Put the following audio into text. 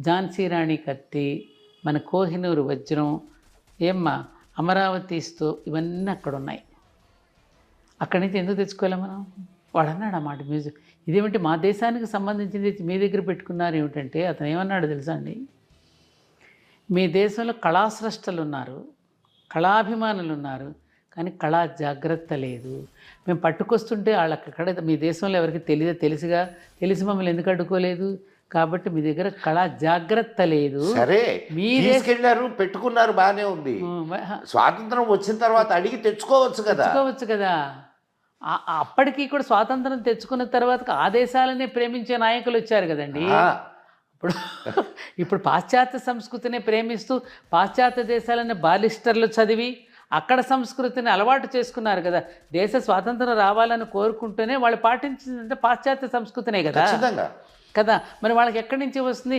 ఝాన్సీ రాణి కత్తి, మన కోహినూరు వజ్రం, ఏమ్మా అమరావతి ఇవన్నీ అక్కడ ఉన్నాయి. అక్కడి నుంచి ఎందుకు తెచ్చుకోవాలి మనం? వాడు అన్నాడు అన్నమాట మ్యూజియం. ఇదేమిటి మా దేశానికి సంబంధించింది మీ దగ్గర పెట్టుకున్నారు ఏమిటంటే, అతను ఏమన్నాడు తెలుసా అండి, మీ దేశంలో కళాస్రష్టలు ఉన్నారు, కళాభిమానులు ఉన్నారు, కానీ కళా జాగ్రత్త లేదు. మేము పట్టుకొస్తుంటే వాళ్ళక్కడ మీ దేశంలో ఎవరికి తెలిసి మమ్మల్ని ఎందుకు అడ్డుకోలేదు? కాబట్టి మీ దగ్గర కళా జాగ్రత్త లేదు. సరే మీ తీసుకెళ్ళారు, పెట్టుకున్నారు, బాగానే ఉంది. స్వాతంత్రం వచ్చిన తర్వాత అడిగి తెచ్చుకోవచ్చు కదా. అప్పటికి కూడా స్వాతంత్రం తెచ్చుకున్న తర్వాత ఆ దేశాలనే ప్రేమించే నాయకులు వచ్చారు కదండి. ఇప్పుడు పాశ్చాత్య సంస్కృతిని ప్రేమిస్తూ పాశ్చాత్య దేశాలనే బాలిస్టర్లు చదివి అక్కడ సంస్కృతిని అలవాటు చేసుకున్నారు కదా. దేశ స్వాతంత్రం రావాలని కోరుకుంటూనే వాళ్ళు పాటించిందంటే పాశ్చాత్య సంస్కృతినే కదా. మరి వాళ్ళకి ఎక్కడి నుంచి వస్తుంది?